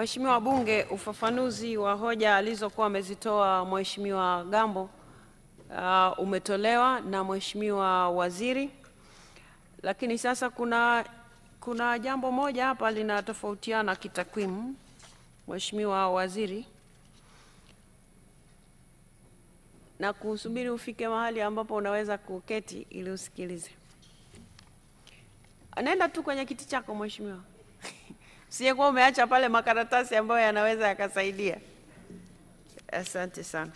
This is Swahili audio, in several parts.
Waheshimiwa wabunge, ufafanuzi wa hoja alizokuwa amezitoa Mheshimiwa Gambo umetolewa na Mheshimiwa Waziri, lakini sasa kuna jambo moja hapa linatofautiana kitakwimu. Mheshimiwa Waziri, na kusubiri ufike mahali ambapo unaweza kuketi ili usikilize. Anaenda tu kwenye kiti chako Mheshimiwa. Siye kwa umeacha pale makaratasi ambayo yanaweza yakasaidia. Asante sana.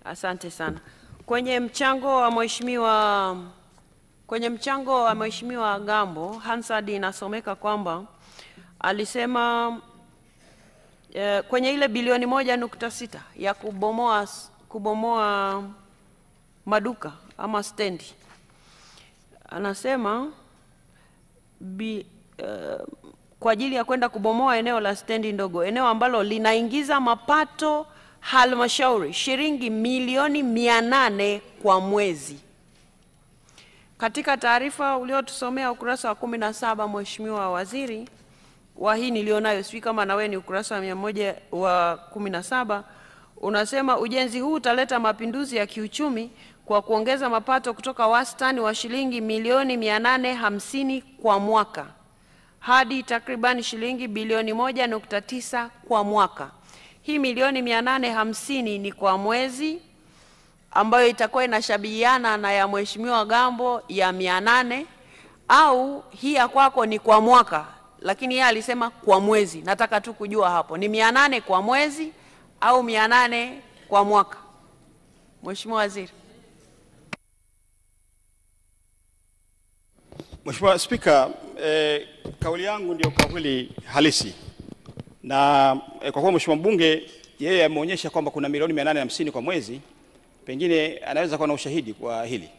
Asante sana. Kwenye mchango wa Mheshimiwa Gambo, Hansard inasomeka kwamba alisema kwenye ile bilioni 1.6 ya kubomoa maduka ama stendi, anasema kwa ajili ya kwenda kubomoa eneo la stendi ndogo, eneo ambalo linaingiza mapato halmashauri shilingi milioni 800 kwa mwezi. Katika taarifa uliotusomea ukurasa wa 17, Mheshimiwa Waziri, wa hii nilionayo, sijui kama na wewe ni ukurasa wa 117, unasema ujenzi huu utaleta mapinduzi ya kiuchumi kwa kuongeza mapato kutoka wastani wa shilingi milioni 850 kwa mwaka hadi takriban shilingi bilioni 1.9 kwa mwaka. Hii milioni 850 ni kwa mwezi, ambayo itakuwa inashabihiana na ya Mheshimiwa Gambo ya 800, au hii ya kwako ni kwa mwaka, lakini yeye alisema kwa mwezi. Nataka tu kujua hapo ni 800 kwa mwezi au 800 kwa mwaka. Mheshimiwa Waziri. Mheshimiwa Spika, kauli yangu ndio kauli halisi. Na kwa kuwa Mheshimiwa mbunge yeye ameonyesha kwamba kuna milioni 850 kwa mwezi, pengine anaweza kuwa na ushahidi kwa hili.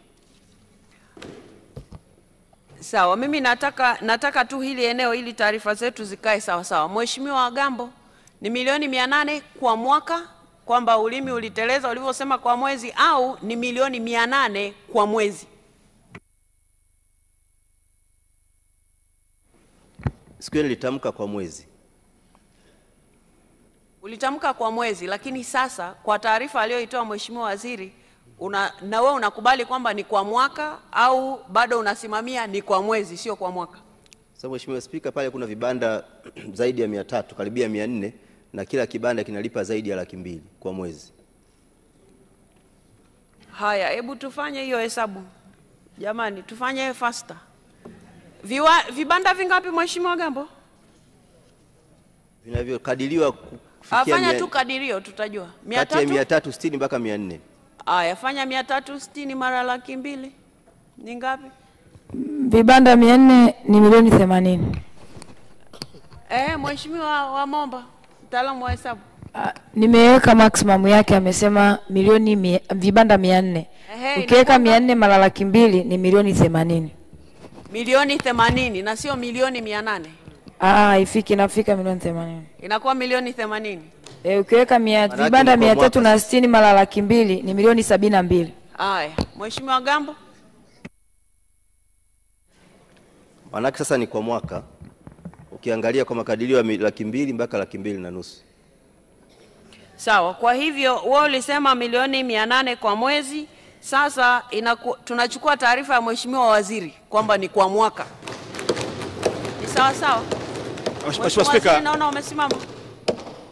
Sawa, mimi nataka tu hili eneo ili taarifa zetu zikae sawa sawa. Mheshimiwa Gambo, ni milioni 800 kwa mwaka, kwamba ulimi uliteleza ulivyosema kwa mwezi, au ni milioni 800 kwa mwezi? Siku nilitamka kwa mwezi. Ulitamka kwa mwezi, lakini sasa kwa taarifa aliyoitoa Mheshimiwa Waziri, na wewe unakubali kwamba ni kwa mwaka, au bado unasimamia ni kwa mwezi sio kwa mwaka? Sasa Mheshimiwa Spika, pale kuna vibanda zaidi ya 300, karibia 400, na kila kibanda kinalipa zaidi ya 200,000 kwa mwezi. Haya, hebu tufanye hiyo hesabu. Jamani, tufanye faster. Vibanda vingapi Mheshimiwa Gambo? Vinavyokadiriwa kufikia afanya tu kadirio tutajua. 360 mpaka 400. Aya, fanya 360 mara 200,000 ni ngapi? Vibanda 400 ni milioni 80. Mheshimiwa wa Momba, mtaalamu wa hesabu. Nimeweka maximum yake, amesema milioni vibanda 400. Ukiweka 400 mara 200,000 ni milioni 80. Milioni 80 na sio milioni 800. Inafika milioni 80. Inakuwa milioni 80. Ukiweka vibanda 360 mara 200,000 ni milioni 72. Haya, Mheshimiwa Gambo. Manake sasa ni kwa mwaka. Ukiangalia kwa makadirio ya 200,000 mpaka 250,000. Sawa, kwa hivyo wewe ulisema milioni 800 kwa mwezi. Sasa tunachukua taarifa ya Mheshimiwa Waziri kwamba ni kwa mwaka. Ni sawa sawa? Mheshimiwa Spika, naona umesimama.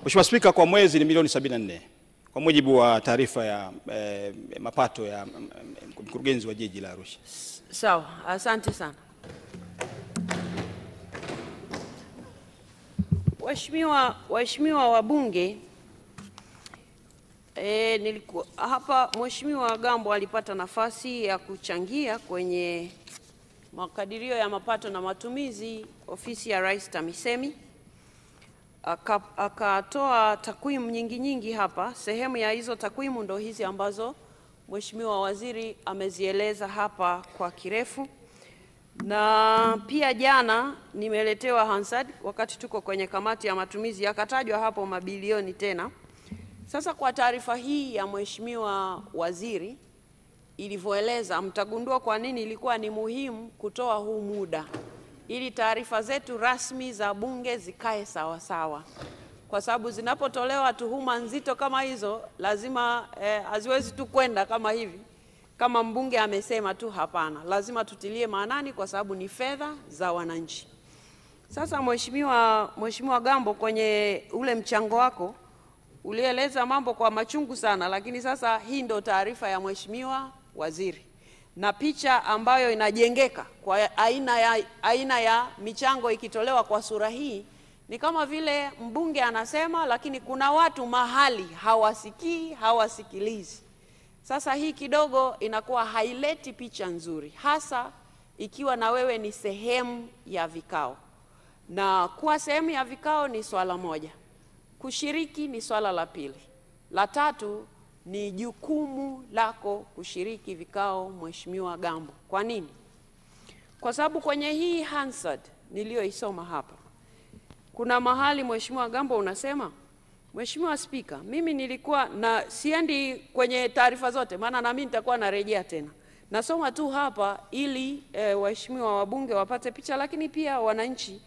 Mheshimiwa Spika, kwa mwezi ni milioni 74 kwa mujibu wa taarifa ya mapato ya mkurugenzi wa jiji la Arusha. Sawa, asante sana. Waheshimiwa wabunge, nilikuwa hapa, Mheshimiwa Gambo alipata nafasi ya kuchangia kwenye makadirio ya mapato na matumizi ofisi ya Rais TAMISEMI. Akatoa takwimu nyingi hapa. Sehemu ya hizo takwimu ndo hizi ambazo Mheshimiwa Waziri amezieleza hapa kwa kirefu. Na pia jana nimeletewa Hansard wakati tuko kwenye kamati ya matumizi, akatajwa hapo mabilioni tena. Sasa kwa taarifa hii ya Mheshimiwa Waziri ilivyoeleza, mtagundua kwa nini ilikuwa ni muhimu kutoa huu muda ili taarifa zetu rasmi za bunge zikae sawa sawa, kwa sababu zinapotolewa tuhuma nzito kama hizo lazima haziwezi tu kwenda kama hivi, kama mbunge amesema tu, hapana, lazima tutilie maanani kwa sababu ni fedha za wananchi. Sasa Mheshimiwa Gambo, kwenye ule mchango wako ulieleza mambo kwa machungu sana, lakini sasa hii ndo taarifa ya Mheshimiwa Waziri na picha ambayo inajengeka kwa aina ya michango ikitolewa kwa sura hii ni kama vile mbunge anasema, lakini kuna watu mahali hawasikii, hawasikilizi. Sasa hii kidogo inakuwa haileti picha nzuri, hasa ikiwa na wewe ni sehemu ya vikao. Na kuwa sehemu ya vikao ni swala moja, kushiriki ni swala la pili. La tatu ni jukumu lako kushiriki vikao, Mheshimiwa Gambo. Kwa nini? Kwa sababu kwenye hii Hansard niliyoisoma hapa, kuna mahali Mheshimiwa Gambo unasema, Mheshimiwa Spika, mimi nilikuwa na siendi kwenye taarifa zote, maana na mimi nitakuwa narejea tena. Nasoma tu hapa ili waheshimiwa wabunge wapate picha, lakini pia wananchi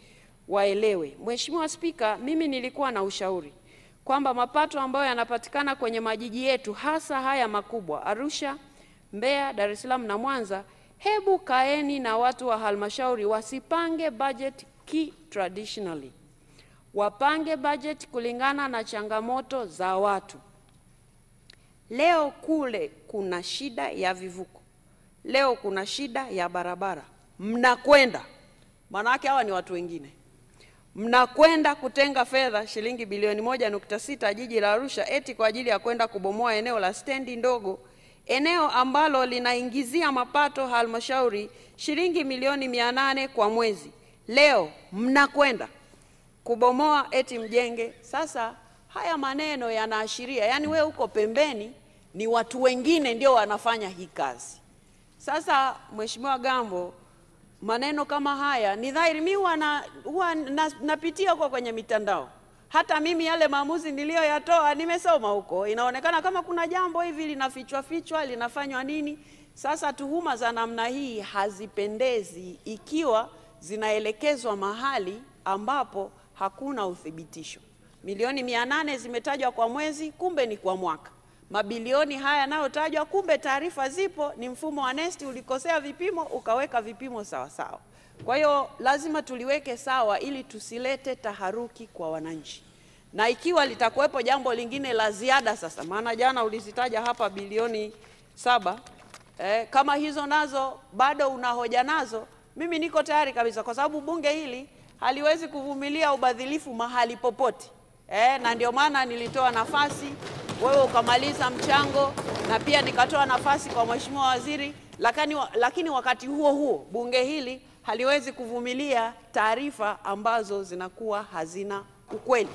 waelewe. Mheshimiwa Spika, mimi nilikuwa na ushauri kwamba mapato ambayo yanapatikana kwenye majiji yetu, hasa haya makubwa, Arusha, Mbeya, Dar es Salaam na Mwanza, hebu kaeni na watu wa halmashauri wasipange budget traditionally. Wapange budget kulingana na changamoto za watu. Leo kule kuna shida ya vivuko, leo kuna shida ya barabara, mnakwenda, manake hawa ni watu wengine, mnakwenda kutenga fedha shilingi bilioni 1.6 jiji la Arusha eti kwa ajili ya kwenda kubomoa eneo la stendi ndogo, eneo ambalo linaingizia mapato halmashauri shilingi milioni 800 kwa mwezi. Leo mnakwenda kubomoa eti mjenge. Sasa haya maneno yanaashiria, yani wewe uko pembeni, ni watu wengine ndio wanafanya hii kazi. Sasa Mheshimiwa Gambo, maneno kama haya ni dhahiri, mimi huwa napitia huko kwenye mitandao. Hata mimi yale maamuzi niliyoyatoa nimesoma huko. Inaonekana kama kuna jambo hivi linafichwa linafanywa nini. Sasa tuhuma za namna hii hazipendezi ikiwa zinaelekezwa mahali ambapo hakuna uthibitisho. Milioni 800 zimetajwa kwa mwezi, kumbe ni kwa mwaka. Mabilioni haya yanayotajwa, kumbe taarifa zipo, ni mfumo wa NeST ulikosea vipimo, ukaweka vipimo sawa sawa. Kwa hiyo lazima tuliweke sawa ili tusilete taharuki kwa wananchi. Na ikiwa litakuwepo jambo lingine la ziada sasa, maana jana ulizitaja hapa bilioni 7, kama hizo nazo bado unahoja nazo, mimi niko tayari kabisa, kwa sababu bunge hili haliwezi kuvumilia ubadhilifu mahali popote. Na ndio maana nilitoa nafasi wewe ukamaliza mchango, na pia nikatoa nafasi kwa Mheshimiwa Waziri, lakini wakati huo huo bunge hili haliwezi kuvumilia taarifa ambazo zinakuwa hazina ukweli.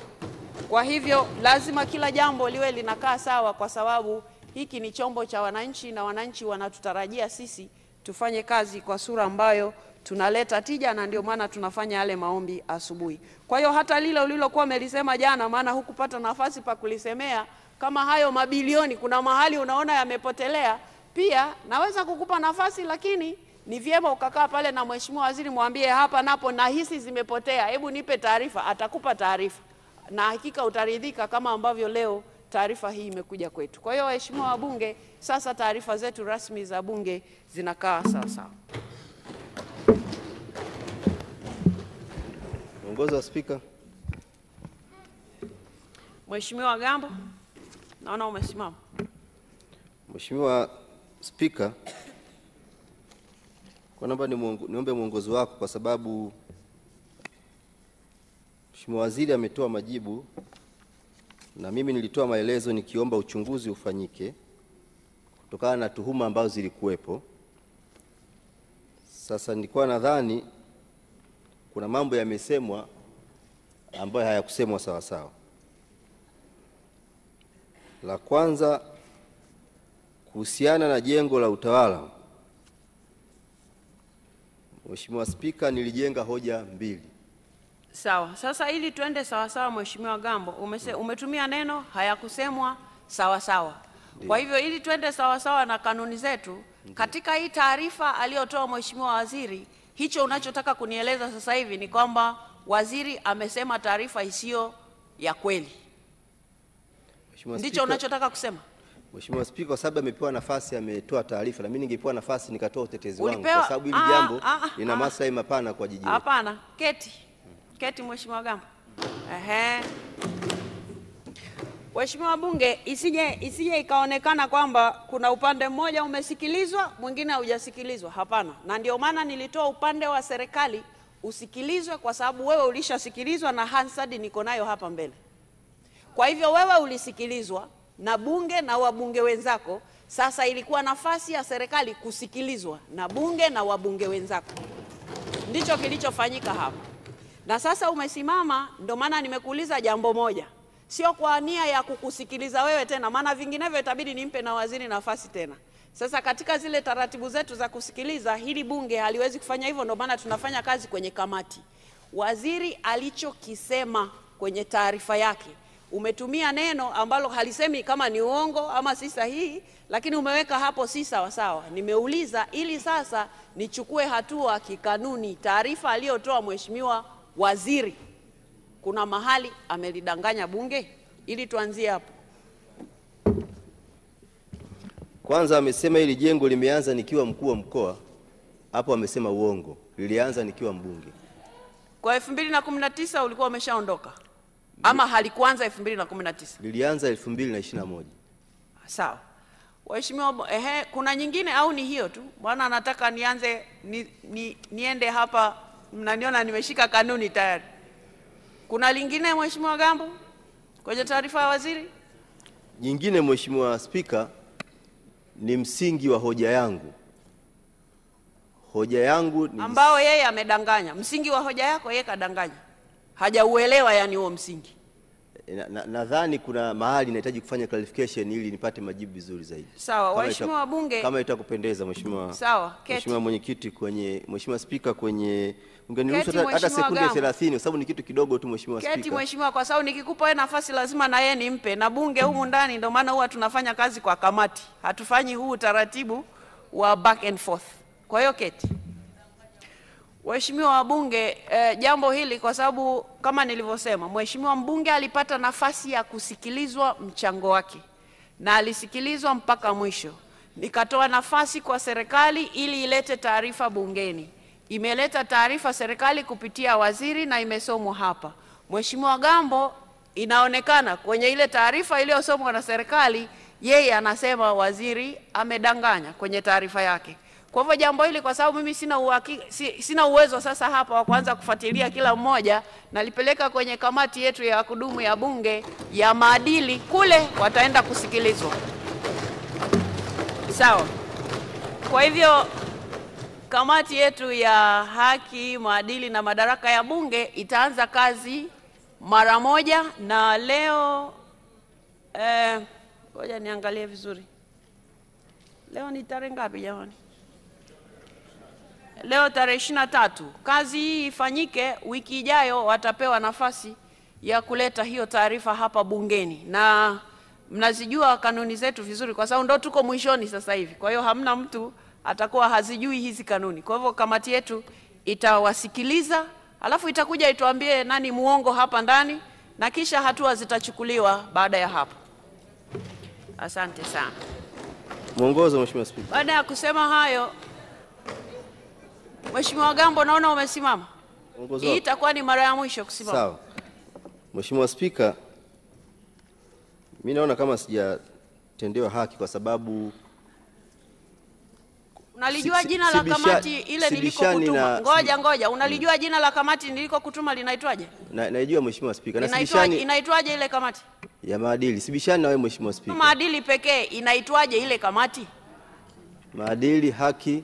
Kwa hivyo lazima kila jambo liwe linakaa sawa, kwa sababu hiki ni chombo cha wananchi na wananchi wanatutarajia sisi tufanye kazi kwa sura ambayo tunaleta tija, na ndio maana tunafanya yale maombi asubuhi. Kwa hiyo hata lile ulilokuwa umelisema jana, maana hukupata nafasi pa kulisemea, kama hayo mabilioni kuna mahali unaona yamepotelea, pia naweza kukupa nafasi, lakini ni vyema ukakaa pale na Mheshimiwa Waziri mwambie, hapa napo nahisi zimepotea, hebu nipe taarifa. Atakupa taarifa na hakika utaridhika kama ambavyo leo taarifa hii imekuja kwetu. Kwa hiyo waheshimiwa wabunge, sasa taarifa zetu rasmi za bunge zinakaa sawa sawa. Mwongozo wa Spika. Mheshimiwa Gambo, naona umesimama. Mheshimiwa Spika, kwa naomba niombe mwongozo wako, kwa sababu Mheshimiwa Waziri ametoa majibu na mimi nilitoa maelezo nikiomba uchunguzi ufanyike kutokana na tuhuma ambazo zilikuwepo. Sasa nilikuwa nadhani kuna mambo yamesemwa ambayo hayakusemwa sawa sawa. La kwanza, kuhusiana na jengo la utawala, Mheshimiwa Spika, nilijenga hoja mbili. Sawa. Sasa ili tuende sawa sawa, Mheshimiwa Gambo, umetumia neno hayakusemwa sawa sawa. Kwa hivyo ili tuende sawa sawa na kanuni zetu, katika hii taarifa aliyotoa Mheshimiwa Waziri, hicho unachotaka kunieleza sasa hivi ni kwamba waziri amesema taarifa isiyo ya kweli. Ndicho unachotaka kusema? Mheshimiwa Spika, kwa sababu amepewa nafasi ametoa taarifa, na mimi ningepewa nafasi nikatoa utetezi wangu kwa sababu hili jambo lina maslahi mapana kwa jiji. Hapana, keti Mheshimiwa Gambo. Mheshimiwa Bunge, isije ikaonekana kwamba kuna upande mmoja umesikilizwa, mwingine haujasikilizwa. Hapana. Na ndio maana nilitoa upande wa serikali usikilizwe, kwa sababu wewe ulishasikilizwa na Hansard niko nayo hapa mbele. Kwa hivyo wewe ulisikilizwa na bunge na wabunge wenzako. Sasa ilikuwa nafasi ya serikali kusikilizwa na bunge na wabunge wenzako. Ndicho kilichofanyika hapa. Na sasa umesimama, ndio maana nimekuuliza jambo moja. Sio kwa nia ya kukusikiliza wewe tena, maana vinginevyo itabidi nimpe na waziri nafasi tena. Sasa katika zile taratibu zetu za kusikiliza, hili bunge haliwezi kufanya hivyo, ndio maana tunafanya kazi kwenye kamati. Waziri alichokisema kwenye taarifa yake, umetumia neno ambalo halisemi kama ni uongo ama si sahihi, lakini umeweka hapo si sawa sawa. Nimeuliza ili sasa nichukue hatua kikanuni. Taarifa aliyotoa Mheshimiwa Waziri, kuna mahali amelidanganya bunge? Ili tuanzie hapo. Kwanza amesema hili jengo limeanza nikiwa mkuu wa mkoa. Hapo amesema uongo. Lilianza nikiwa mbunge. Kwa 2019 ulikuwa umeshaondoka? Ama halikuanza 2019? Lilianza 2021. Sawa. Waheshimiwa, kuna nyingine au ni hiyo tu? Bwana anataka nianze niende hapa, mnaniona nimeshika kanuni tayari. Kuna lingine Mheshimiwa Gambo kwenye taarifa ya waziri? Nyingine Mheshimiwa Spika, ni msingi wa hoja yangu. Hoja yangu ni ambao yeye amedanganya. Msingi wa hoja yako yeye kadanganya. Hajauelewa yani huo msingi. Nadhani kuna mahali nahitaji kufanya clarification ili nipate majibu vizuri zaidi. Sawa, waheshimiwa wabunge. Kama itakupendeza Mheshimiwa. Sawa, keti. Mheshimiwa Mwenyekiti, kwenye Mheshimiwa Spika, kwenye ungeniruhusu hata sekunde 30 kwa sababu ni kitu kidogo tu Mheshimiwa Spika. Keti Mheshimiwa, kwa sababu nikikupa wewe nafasi lazima na yeye nimpe, na bunge humu ndani ndio maana huwa tunafanya kazi kwa kamati. Hatufanyi huu taratibu wa back and forth. Kwa hiyo keti. Waheshimiwa wabunge, jambo hili kwa sababu kama nilivyosema, Mheshimiwa mbunge alipata nafasi ya kusikilizwa mchango wake na alisikilizwa mpaka mwisho. Nikatoa nafasi kwa serikali ili ilete taarifa bungeni. Imeleta taarifa serikali kupitia waziri na imesomwa hapa. Mheshimiwa Gambo, inaonekana kwenye ile taarifa iliyosomwa na serikali, yeye anasema waziri amedanganya kwenye taarifa yake. Kwa hivyo jambo hili, kwa sababu mimi sina uwezo sasa hapa wa kuanza kufuatilia kila mmoja, nalipeleka kwenye kamati yetu ya kudumu ya bunge ya maadili, kule wataenda kusikilizwa. Sawa. Kwa hivyo kamati yetu ya haki, maadili na madaraka ya bunge itaanza kazi mara moja, na leo ngoja niangalie vizuri. Leo ni tarehe ngapi jamani? Leo tarehe 23. Kazi hii ifanyike, wiki ijayo watapewa nafasi ya kuleta hiyo taarifa hapa bungeni. Na mnazijua kanuni zetu vizuri kwa sababu ndo tuko mwishoni sasa hivi. Kwa hiyo hamna mtu atakuwa hazijui hizi kanuni. Kwa hivyo kamati yetu itawasikiliza, alafu itakuja ituambie nani muongo hapa ndani, na kisha hatua zitachukuliwa baada ya hapo. Asante sana. Mwongozo Mheshimiwa Spika. Baada ya kusema hayo, Mheshimiwa Gambo, naona umesimama. Hii itakuwa ni mara ya mwisho kusimama. Sawa. Mheshimiwa Spika, mimi naona kama sijatendewa haki kwa sababu unalijua jina la kamati ile nilikokutuma. Ngoja, unalijua jina la kamati nilikokutuma linaitwaje? Naijua Mheshimiwa Spika. Na sibishani inaitwaje ile kamati? Ya maadili. Sibishani na wewe Mheshimiwa Spika. Maadili pekee, inaitwaje ile kamati? Maadili, haki.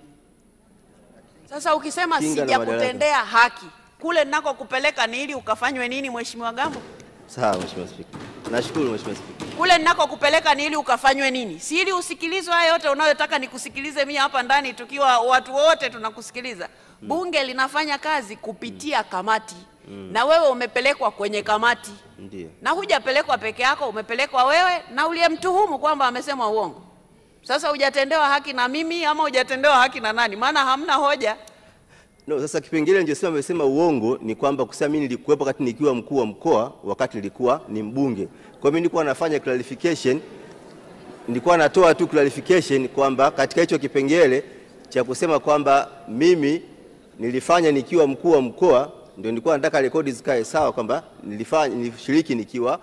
Sasa ukisema sijakutendea haki, kule ninako kupeleka ni ili ukafanywe nini Mheshimiwa Gambo? Sawa Mheshimiwa Spika. Nashukuru Mheshimiwa Spika. Kule ninako kupeleka ni ili ukafanywe nini? Si ili usikilizwe haya yote unayotaka nikusikilize mimi hapa ndani tukiwa watu wote tunakusikiliza. Bunge linafanya kazi kupitia kamati. Na wewe umepelekwa kwenye kamati. Ndiyo. Na hujapelekwa peke yako, umepelekwa wewe na uliyemtuhumu kwamba amesema uongo. Sasa hujatendewa haki na mimi ama hujatendewa haki na nani? Maana hamna hoja. No, sasa kipengele nilichosema amesema uongo ni kwamba kusema mimi nilikuwepo wakati nikiwa mkuu wa mkoa, wakati nilikuwa ni mbunge. Kwa mimi nilikuwa nafanya clarification, nilikuwa natoa tu clarification kwamba katika hicho kipengele cha kusema kwamba mimi nilifanya nikiwa mkuu wa mkoa, ndio nilikuwa nataka rekodi zikae sawa kwamba nilishiriki nikiwa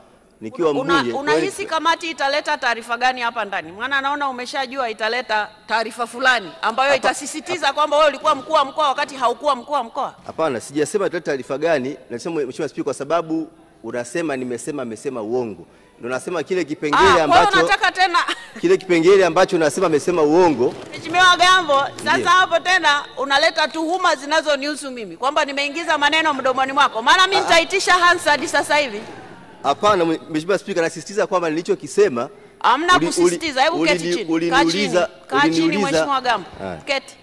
mbunge. Unahisi kamati italeta taarifa gani hapa ndani? Maana naona umeshajua italeta taarifa fulani ambayo itasisitiza kwamba wewe ulikuwa mkuu wa mkoa wakati haukuwa mkuu wa mkoa. Hapana, sijasema italeta taarifa gani. Nasema Mheshimiwa Spika, kwa sababu unasema amesema uongo. Ndio nasema kile kipengele ambacho unataka tena kile kipengele ambacho unasema amesema uongo. Mheshimiwa Gambo, sasa hapo tena unaleta tuhuma zinazonihusu mimi kwamba nimeingiza maneno mdomoni mwako. Maana mimi nitaitisha Hansard sasa hivi. Hapana Mheshimiwa Spika, nasisitiza kwamba nilichokisema hamna kusisitiza. Hebu keti chini. Kaa chini Mheshimiwa Gambo. Keti.